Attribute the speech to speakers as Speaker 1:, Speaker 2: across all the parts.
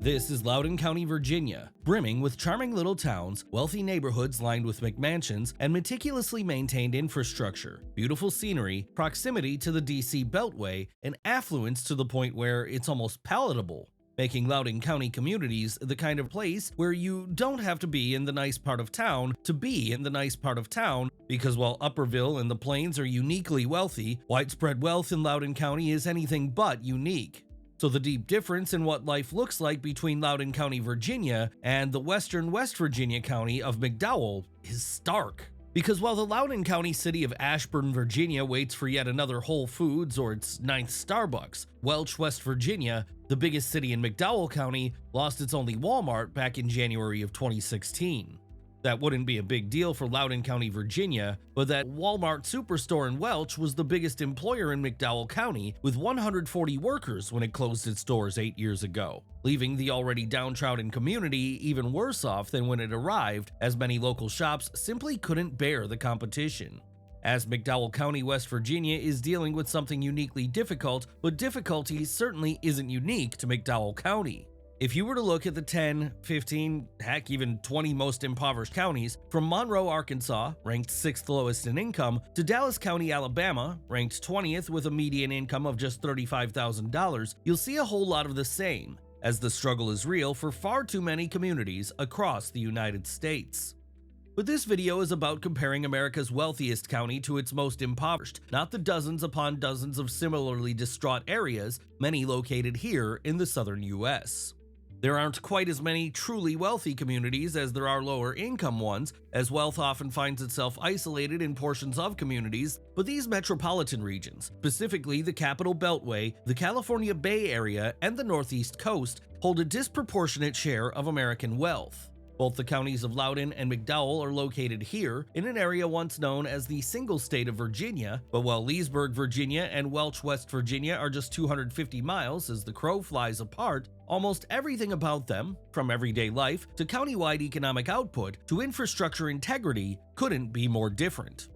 Speaker 1: This is Loudoun County, Virginia, brimming with charming little towns, wealthy neighborhoods lined with McMansions, and meticulously maintained infrastructure, beautiful scenery, proximity to the DC Beltway, and affluence to the point where it's almost palatable, making Loudoun County communities the kind of place where you don't have to be in the nice part of town to be in the nice part of town, because while Upperville and the Plains are uniquely wealthy, widespread wealth in Loudoun County is anything but unique. So the deep difference in what life looks like between Loudoun County, Virginia, and the western West Virginia county of McDowell is stark. Because while the Loudoun County city of Ashburn, Virginia waits for yet another Whole Foods or its 9th Starbucks, Welch, West Virginia, the biggest city in McDowell County, lost its only Walmart back in January of 2016. That wouldn't be a big deal for Loudoun County, Virginia, but that Walmart superstore in Welch was the biggest employer in McDowell County with 140 workers when it closed its doors 8 years ago, leaving the already downtrodden community even worse off than when it arrived, as many local shops simply couldn't bear the competition. As McDowell County, West Virginia is dealing with something uniquely difficult, but difficulty certainly isn't unique to McDowell County. If you were to look at the 10, 15, heck even 20 most impoverished counties, from Monroe, Arkansas, ranked 6th lowest in income, to Dallas County, Alabama, ranked 20th with a median income of just $35,000, you'll see a whole lot of the same, as the struggle is real for far too many communities across the United States. But this video is about comparing America's wealthiest county to its most impoverished, not the dozens upon dozens of similarly distraught areas, many located here in the southern US. There aren't quite as many truly wealthy communities as there are lower income ones, as wealth often finds itself isolated in portions of communities, but these metropolitan regions, specifically the Capital Beltway, the California Bay Area, and the Northeast Coast, hold a disproportionate share of American wealth. Both the counties of Loudoun and McDowell are located here, in an area once known as the single state of Virginia, but while Leesburg, Virginia and Welch, West Virginia are just 250 miles as the crow flies apart, almost everything about them, from everyday life to countywide economic output to infrastructure integrity, couldn't be more different.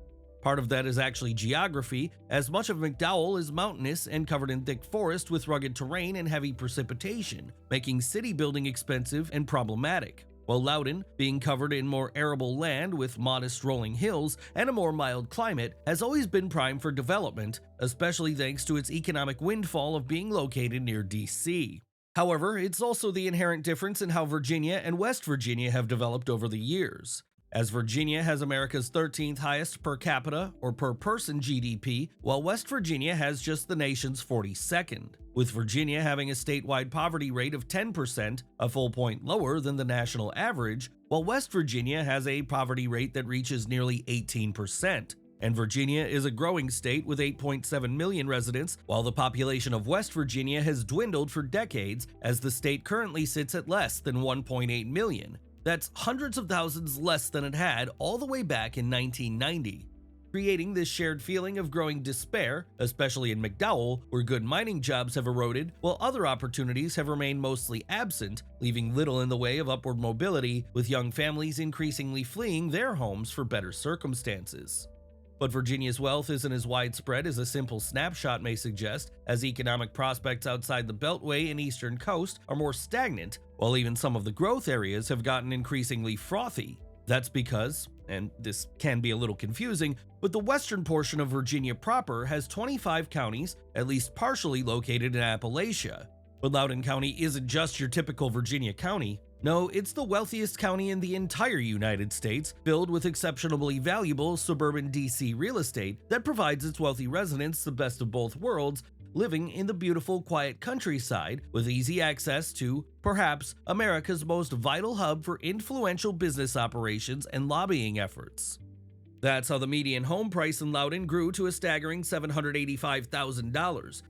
Speaker 1: Part of that is actually geography, as much of McDowell is mountainous and covered in thick forest with rugged terrain and heavy precipitation, making city building expensive and problematic, while Loudoun, being covered in more arable land with modest rolling hills and a more mild climate, has always been prime for development, especially thanks to its economic windfall of being located near DC. However, it's also the inherent difference in how Virginia and West Virginia have developed over the years, as Virginia has America's 13th highest per capita or per person GDP, while West Virginia has just the nation's 42nd, with Virginia having a statewide poverty rate of 10%, a full point lower than the national average, while West Virginia has a poverty rate that reaches nearly 18%. And Virginia is a growing state with 8.7 million residents, while the population of West Virginia has dwindled for decades, as the state currently sits at less than 1.8 million. That's hundreds of thousands less than it had all the way back in 1990. Creating this shared feeling of growing despair, especially in McDowell, where good mining jobs have eroded, while other opportunities have remained mostly absent, leaving little in the way of upward mobility, with young families increasingly fleeing their homes for better circumstances. But Virginia's wealth isn't as widespread as a simple snapshot may suggest, as economic prospects outside the Beltway and Eastern Coast are more stagnant, while even some of the growth areas have gotten increasingly frothy. That's because, and this can be a little confusing, but the western portion of Virginia proper has 25 counties, at least partially located in Appalachia. But Loudoun County isn't just your typical Virginia county. No, it's the wealthiest county in the entire United States, filled with exceptionally valuable suburban DC real estate that provides its wealthy residents the best of both worlds, living in the beautiful, quiet countryside with easy access to, perhaps, America's most vital hub for influential business operations and lobbying efforts. That's how the median home price in Loudoun grew to a staggering $785,000.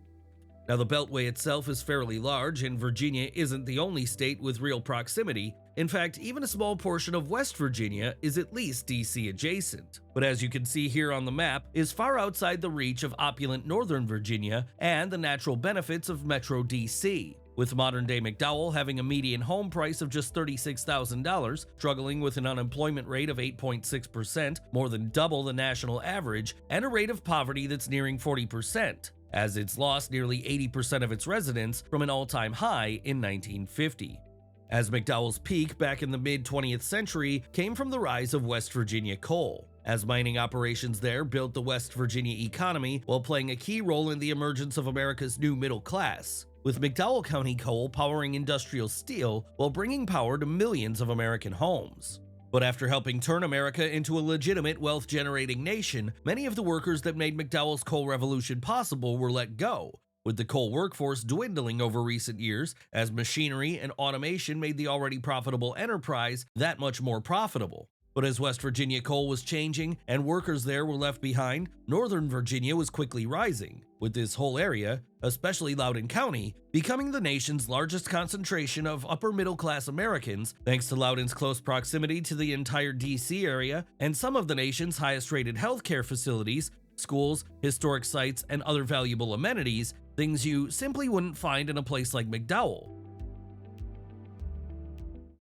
Speaker 1: Now, the Beltway itself is fairly large, and Virginia isn't the only state with real proximity. In fact, even a small portion of West Virginia is at least DC adjacent, but as you can see here on the map, is far outside the reach of opulent Northern Virginia and the natural benefits of Metro DC, with modern-day McDowell having a median home price of just $36,000, struggling with an unemployment rate of 8.6%, more than double the national average, and a rate of poverty that's nearing 40%. As it's lost nearly 80% of its residents from an all-time high in 1950. as McDowell's peak back in the mid-20th century came from the rise of West Virginia coal, as mining operations there built the West Virginia economy while playing a key role in the emergence of America's new middle class, with McDowell County coal powering industrial steel while bringing power to millions of American homes. But after helping turn America into a legitimate wealth-generating nation, many of the workers that made McDowell's coal revolution possible were let go, with the coal workforce dwindling over recent years as machinery and automation made the already profitable enterprise that much more profitable. But as West Virginia coal was changing and workers there were left behind, Northern Virginia was quickly rising, with this whole area, especially Loudoun County, becoming the nation's largest concentration of upper-middle-class Americans thanks to Loudoun's close proximity to the entire DC area and some of the nation's highest-rated healthcare facilities, schools, historic sites, and other valuable amenities, things you simply wouldn't find in a place like McDowell.